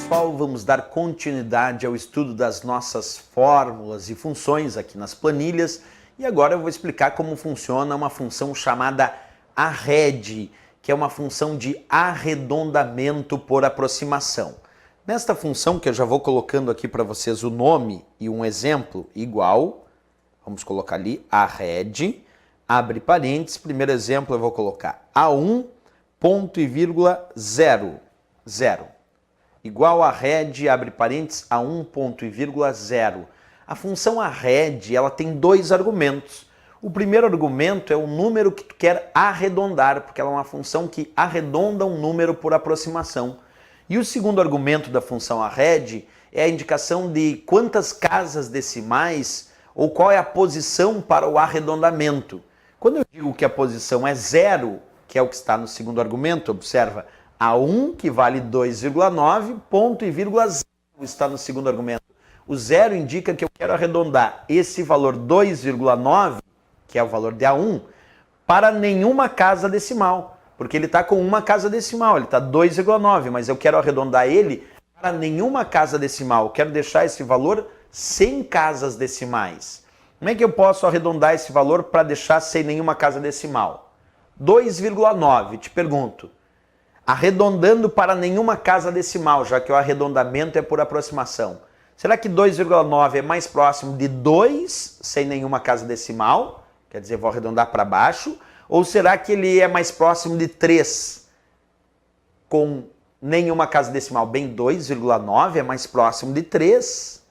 pessoal, vamos dar continuidade ao estudo das nossas fórmulas e funções aqui nas planilhas e agora eu vou explicar como funciona uma função chamada arred, que é uma função de arredondamento por aproximação. Nesta função, que eu já vou colocando aqui para vocês o nome e um exemplo igual, vamos colocar ali arred, abre parênteses, primeiro exemplo eu vou colocar A1, ponto e vírgula 0, 0. Igual a arred, abre parênteses, a 1 ponto e vírgula 0. A função arred, ela tem dois argumentos. O primeiro argumento é o número que tu quer arredondar, porque ela é uma função que arredonda um número por aproximação. E o segundo argumento da função arred é a indicação de quantas casas decimais ou qual é a posição para o arredondamento. Quando eu digo que a posição é 0, que é o que está no segundo argumento, observa, A1, que vale 2,9, ponto e vírgula 0 está no segundo argumento. O 0 indica que eu quero arredondar esse valor 2,9, que é o valor de A1, para nenhuma casa decimal, porque ele está com uma casa decimal, ele está 2,9, mas eu quero arredondar ele para nenhuma casa decimal, eu quero deixar esse valor sem casas decimais. Como é que eu posso arredondar esse valor para deixar sem nenhuma casa decimal? 2,9, te pergunto. Arredondando para nenhuma casa decimal, já que o arredondamento é por aproximação. Será que 2,9 é mais próximo de 2, sem nenhuma casa decimal? Quer dizer, vou arredondar para baixo. Ou será que ele é mais próximo de 3, com nenhuma casa decimal? Bem, 2,9 é mais próximo de 3.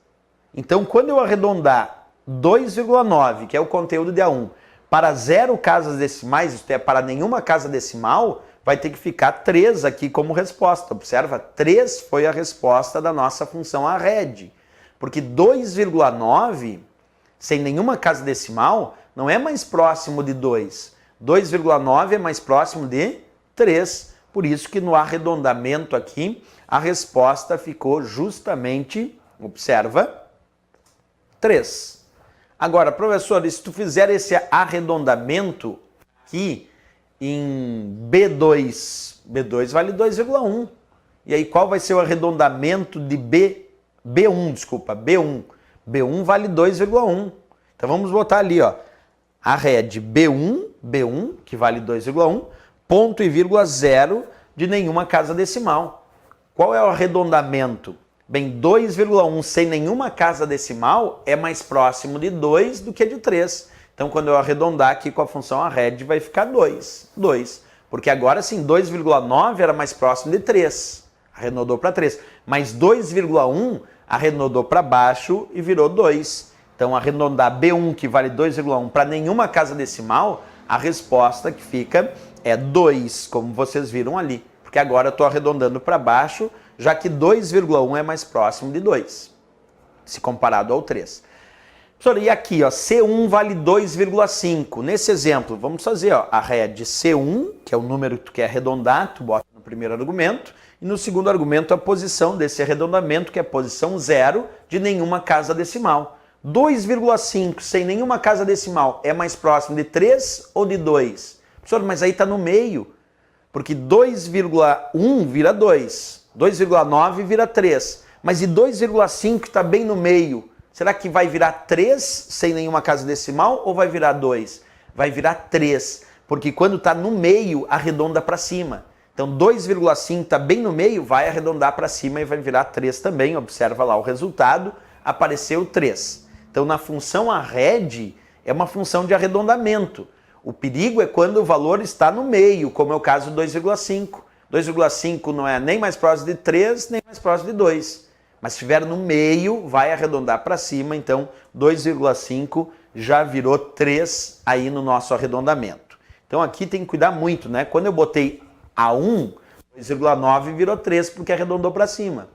Então, quando eu arredondar 2,9, que é o conteúdo de A1, para 0 casas decimais, isto é, para nenhuma casa decimal, vai ter que ficar 3 aqui como resposta. Observa, 3 foi a resposta da nossa função arred. Porque 2,9, sem nenhuma casa decimal, não é mais próximo de 2. 2,9 é mais próximo de 3. Por isso que no arredondamento aqui, a resposta ficou justamente, observa, 3. Agora, professor, se tu fizer esse arredondamento aqui, em B2, B2 vale 2,1. E aí qual vai ser o arredondamento de B1, desculpa, B1. B1 vale 2,1. Então vamos botar ali, ó, arred B1, que vale 2,1, ponto e vírgula 0 de nenhuma casa decimal. Qual é o arredondamento? Bem, 2,1 sem nenhuma casa decimal é mais próximo de 2 do que de 3. Então, quando eu arredondar aqui com a função arred, vai ficar 2. Porque agora sim, 2,9 era mais próximo de 3. Arredondou para 3. Mas 2,1 arredondou para baixo e virou 2. Então, arredondar B1, que vale 2,1, para nenhuma casa decimal, a resposta que fica é 2, como vocês viram ali. Porque agora eu estou arredondando para baixo, já que 2,1 é mais próximo de 2, se comparado ao 3. E aqui, ó, C1 vale 2,5. Nesse exemplo, vamos fazer ó, arred C1, que é o número que tu quer arredondar, tu bota no primeiro argumento, e no segundo argumento a posição desse arredondamento, que é a posição 0 de nenhuma casa decimal. 2,5 sem nenhuma casa decimal é mais próximo de 3 ou de 2? Professor, mas aí está no meio, porque 2,1 vira 2, 2,9 vira 3, mas e 2,5 está bem no meio? Será que vai virar 3 sem nenhuma casa decimal ou vai virar 2? Vai virar 3, porque quando está no meio, arredonda para cima. Então 2,5 está bem no meio, vai arredondar para cima e vai virar 3 também. Observa lá o resultado, apareceu 3. Então na função arred é uma função de arredondamento. O perigo é quando o valor está no meio, como é o caso do 2,5. 2,5 não é nem mais próximo de 3, nem mais próximo de 2. Mas se estiver no meio, vai arredondar para cima, então 2,5 já virou 3 aí no nosso arredondamento. Então aqui tem que cuidar muito, né? Quando eu botei A1, 2,9 virou 3 porque arredondou para cima.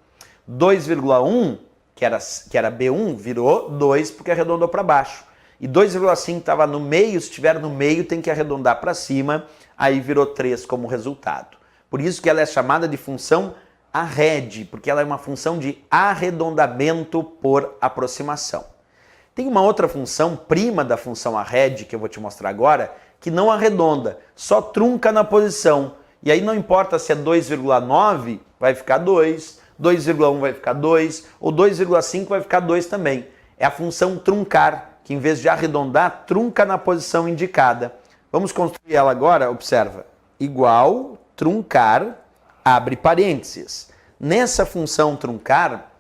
2,1, que era B1, virou 2 porque arredondou para baixo. E 2,5 estava no meio, se estiver no meio tem que arredondar para cima, aí virou 3 como resultado. Por isso que ela é chamada de função arred, porque ela é uma função de arredondamento por aproximação. Tem uma outra função, prima da função arred, que eu vou te mostrar agora, que não arredonda, só trunca na posição. E aí não importa se é 2,9, vai ficar 2, 2,1 vai ficar 2, ou 2,5 vai ficar 2 também. É a função truncar, que em vez de arredondar, trunca na posição indicada. Vamos construir ela agora, observa. Igual, truncar, abre parênteses. Nessa função truncar,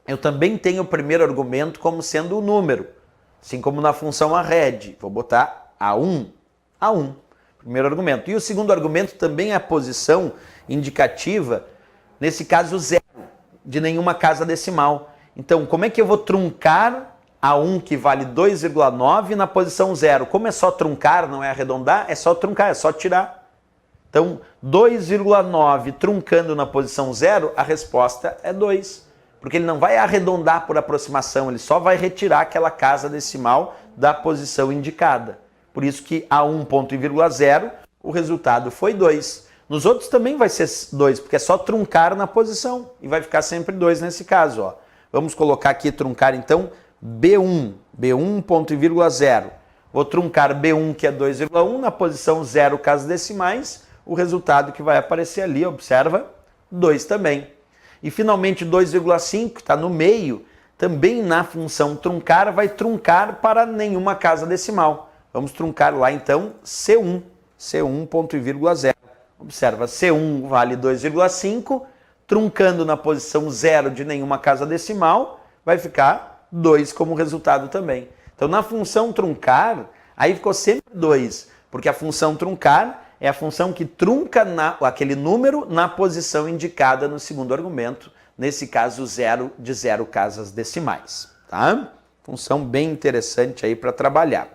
eu também tenho o primeiro argumento como sendo o número, assim como na função arred. Vou botar A1, A1, primeiro argumento. E o segundo argumento também é a posição indicativa, nesse caso zero, de nenhuma casa decimal. Então, como é que eu vou truncar A1, que vale 2,9, na posição zero? Como é só truncar, não é arredondar, é só truncar, é só tirar. Então, 2,9 truncando na posição zero, a resposta é 2. Porque ele não vai arredondar por aproximação, ele só vai retirar aquela casa decimal da posição indicada. Por isso que A1 ponto e vírgula zero, o resultado foi 2. Nos outros também vai ser 2, porque é só truncar na posição. E vai ficar sempre 2 nesse caso. Ó. Vamos colocar aqui truncar então B1. B1 ponto e vírgula zero. Vou truncar B1, que é 2,1, na posição 0 casas decimais. O resultado que vai aparecer ali, observa, 2 também. E finalmente 2,5, que está no meio, também na função truncar, vai truncar para nenhuma casa decimal. Vamos truncar lá então C1, C1 ponto e vírgula zero. Observa, C1 vale 2,5, truncando na posição 0 de nenhuma casa decimal, vai ficar 2 como resultado também. Então na função truncar, aí ficou sempre 2, porque a função truncar é a função que trunca aquele número na posição indicada no segundo argumento, nesse caso 0 de 0 casas decimais. Tá? Função bem interessante aí para trabalhar.